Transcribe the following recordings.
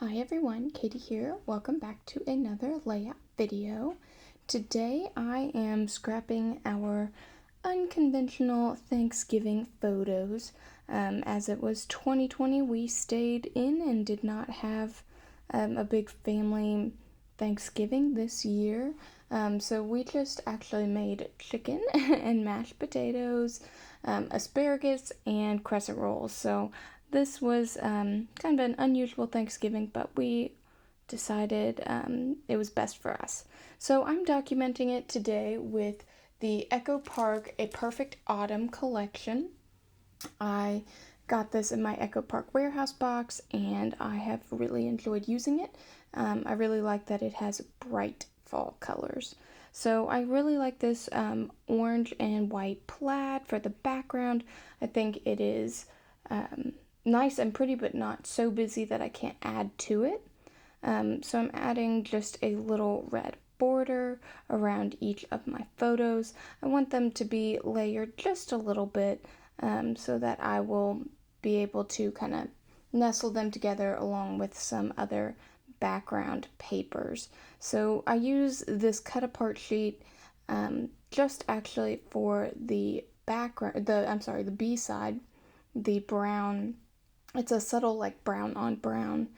Hi everyone, Katie here. Welcome back to another layout video. Today I am scrapping our unconventional Thanksgiving photos. As it was 2020, we stayed in and did not have a big family Thanksgiving this year. So we just actually made chicken and mashed potatoes, asparagus, and crescent rolls. So this was kind of an unusual Thanksgiving, but we decided it was best for us. So I'm documenting it today with the Echo Park A Perfect Autumn collection. I got this in my Echo Park warehouse box and I have really enjoyed using it. I really like that it has bright fall colors. So I really like this orange and white plaid for the background. I think it is nice and pretty, but not so busy that I can't add to it. So I'm adding just a little red border around each of my photos. I want them to be layered just a little bit so that I will be able to kind of nestle them together along with some other background papers. So I use this cut apart sheet just actually for the background, the B side, the brown. It's a subtle like brown on brown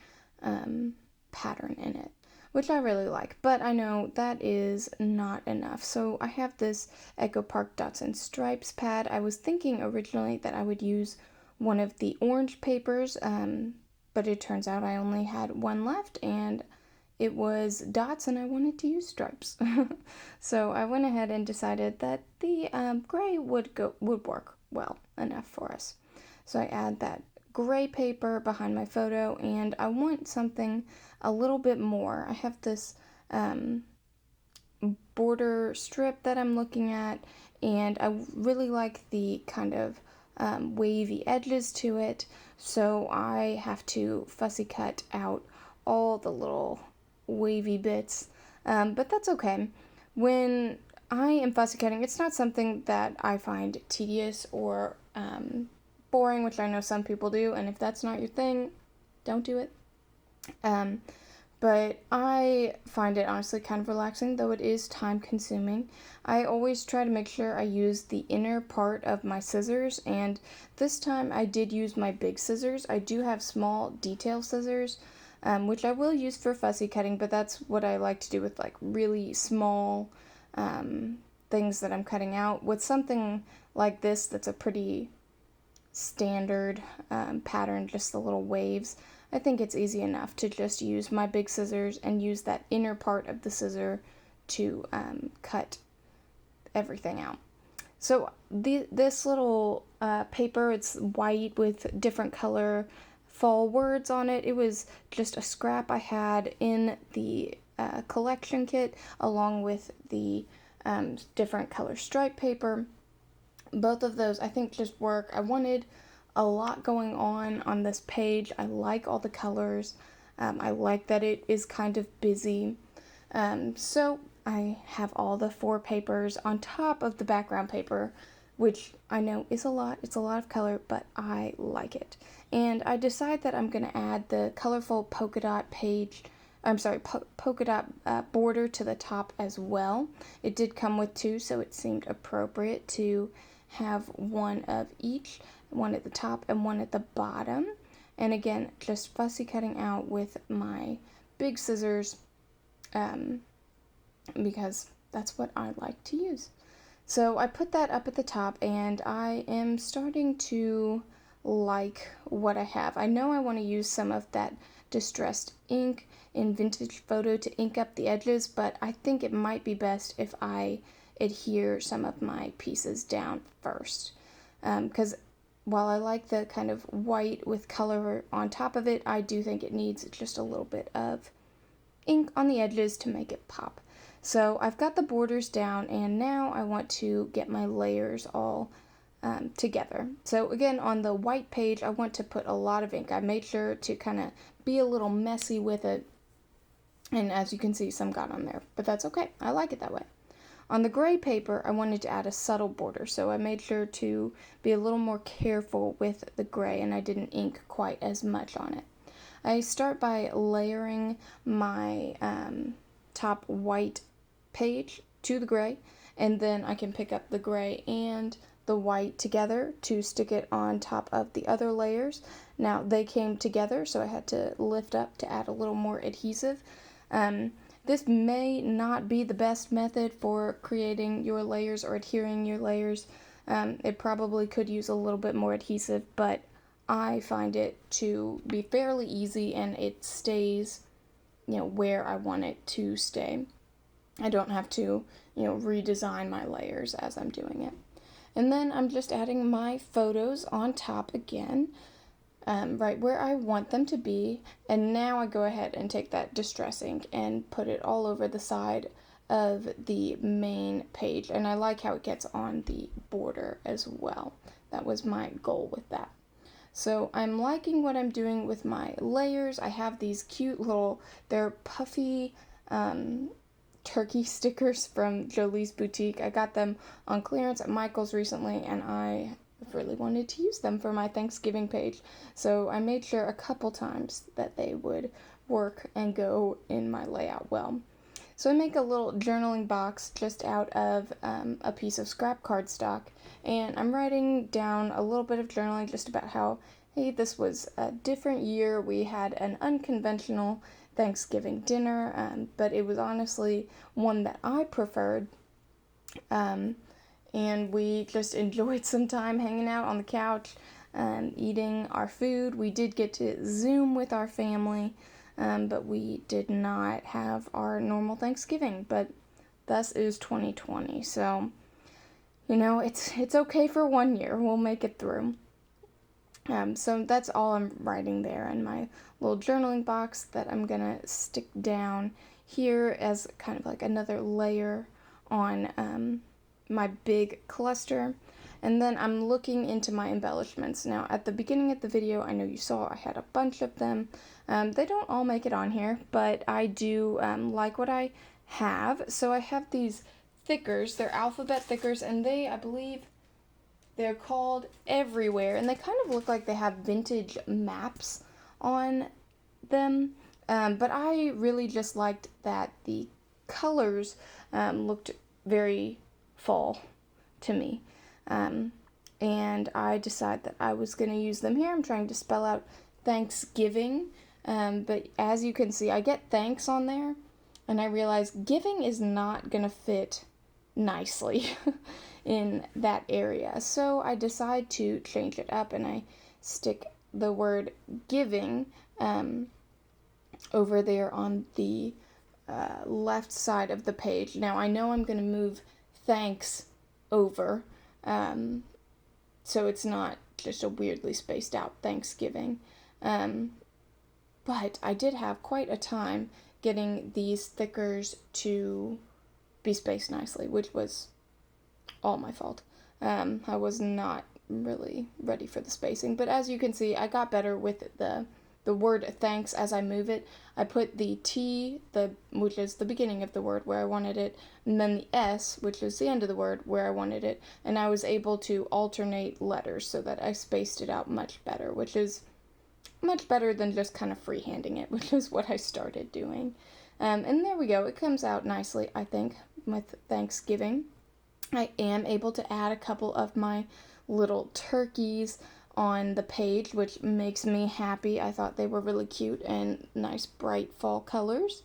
pattern in it, which I really like, but I know that is not enough. So I have this Echo Park Dots and Stripes pad. I was thinking originally that I would use one of the orange papers, but it turns out I only had one left and it was dots and I wanted to use stripes. So I went ahead and decided that the gray would work well enough for us. So I add that gray paper behind my photo and I want something a little bit more. I have this border strip that I'm looking at and I really like the kind of wavy edges to it, so I have to fussy cut out all the little wavy bits, but that's okay. When I am fussy cutting, it's not something that I find tedious or boring, which I know some people do, and if that's not your thing, don't do it. But I find it honestly kind of relaxing, though it is time consuming. I always try to make sure I use the inner part of my scissors, and this time I did use my big scissors. I do have small detail scissors, which I will use for fussy cutting, but that's what I like to do with like really small things that I'm cutting out. With something like this that's a pretty standard pattern, just the little waves, I think it's easy enough to just use my big scissors and use that inner part of the scissor to cut everything out. So this little paper, it's white with different color fall words on it. It was just a scrap I had in the collection kit along with the different color stripe paper. Both of those I think just work. I wanted a lot going on this page. I like all the colors. I like that it is kind of busy. So I have all the 4 papers on top of the background paper, which I know is a lot. It's a lot of color, but I like it. And I decide that I'm going to add the colorful polka dot polka dot border to the top as well. It did come with 2, so it seemed appropriate to have one of each, one at the top and one at the bottom. And again, just fussy cutting out with my big scissors because that's what I like to use. So I put that up at the top and I am starting to like what I have. I know I want to use some of that distressed ink in Vintage Photo to ink up the edges, but I think it might be best if I adhere some of my pieces down first, because while I like the kind of white with color on top of it, I do think it needs just a little bit of ink on the edges to make it pop. So I've got the borders down and now I want to get my layers all together. So again, on the white page, I want to put a lot of ink. I made sure to kind of be a little messy with it, and as you can see, some got on there, but that's okay. I like it that way. On the gray paper, I wanted to add a subtle border, so I made sure to be a little more careful with the gray, and I didn't ink quite as much on it. I start by layering my top white page to the gray, and then I can pick up the gray and the white together to stick it on top of the other layers. Now they came together, so I had to lift up to add a little more adhesive. This may not be the best method for creating your layers or adhering your layers. It probably could use a little bit more adhesive, but I find it to be fairly easy, and it stays, where I want it to stay. I don't have to, redesign my layers as I'm doing it. And then I'm just adding my photos on top again, right where I want them to be. And now I go ahead and take that distress ink and put it all over the side of the main page. And I like how it gets on the border as well. That was my goal with that. So I'm liking what I'm doing with my layers. I have these cute little, they're puffy turkey stickers from Jolie's Boutique. I got them on clearance at Michael's recently, and I really wanted to use them for my Thanksgiving page. So I made sure a couple times that they would work and go in my layout well. So I make a little journaling box just out of a piece of scrap cardstock, and I'm writing down a little bit of journaling just about how, hey, this was a different year. We had an unconventional Thanksgiving dinner, but it was honestly one that I preferred, and we just enjoyed some time hanging out on the couch, eating our food. We did get to Zoom with our family, but we did not have our normal Thanksgiving, but thus is 2020, so, it's okay for 1 year. We'll make it through. So that's all I'm writing there in my little journaling box that I'm gonna stick down here as kind of like another layer on my big cluster. And then I'm looking into my embellishments. Now, at the beginning of the video, I know you saw I had a bunch of them. They don't all make it on here, but I do like what I have. So I have these thickers. They're alphabet thickers, and I believe, they're called Everywhere, and they kind of look like they have vintage maps on them. But I really just liked that the colors looked very fall to me. And I decided that I was going to use them here. I'm trying to spell out Thanksgiving, but as you can see, I get thanks on there, and I realize giving is not going to fit nicely in that area. So I decide to change it up, and I stick the word giving over there on the left side of the page. Now I know I'm going to move thanks over, so it's not just a weirdly spaced out Thanksgiving. But I did have quite a time getting these thickers to be spaced nicely, which was all my fault. I was not really ready for the spacing, but as you can see, I got better with the word thanks as I move it. I put the T, which is the beginning of the word where I wanted it, and then the S, which is the end of the word where I wanted it, and I was able to alternate letters so that I spaced it out much better, which is much better than just kind of freehanding it, which is what I started doing. And there we go. It comes out nicely, I think, with Thanksgiving. I am able to add a couple of my little turkeys on the page, which makes me happy. I thought they were really cute and nice bright fall colors.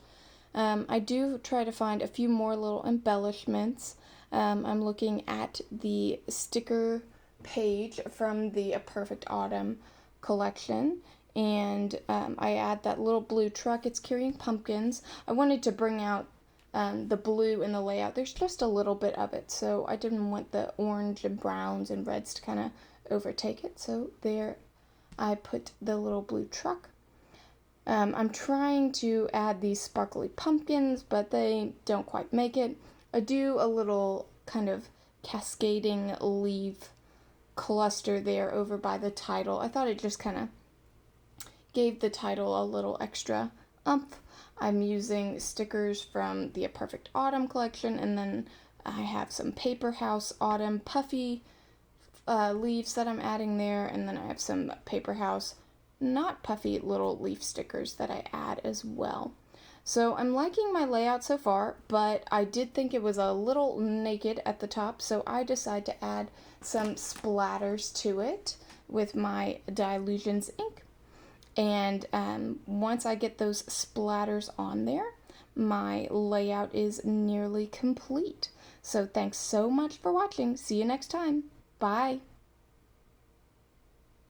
I do try to find a few more little embellishments. I'm looking at the sticker page from the A Perfect Autumn collection, and I add that little blue truck. It's carrying pumpkins. I wanted to bring out the blue in the layout. There's just a little bit of it, so I didn't want the orange and browns and reds to kind of overtake it. So there I put the little blue truck. I'm trying to add these sparkly pumpkins, but they don't quite make it. I do a little kind of cascading leaf cluster there over by the title. I thought it just kind of gave the title a little extra oomph. I'm using stickers from the A Perfect Autumn collection, and then I have some Paper House Autumn puffy leaves that I'm adding there, and then I have some Paper House not puffy little leaf stickers that I add as well. So I'm liking my layout so far, but I did think it was a little naked at the top, so I decided to add some splatters to it with my dilutions ink. And once I get those splatters on there, my layout is nearly complete. So thanks so much for watching. See you next time. Bye.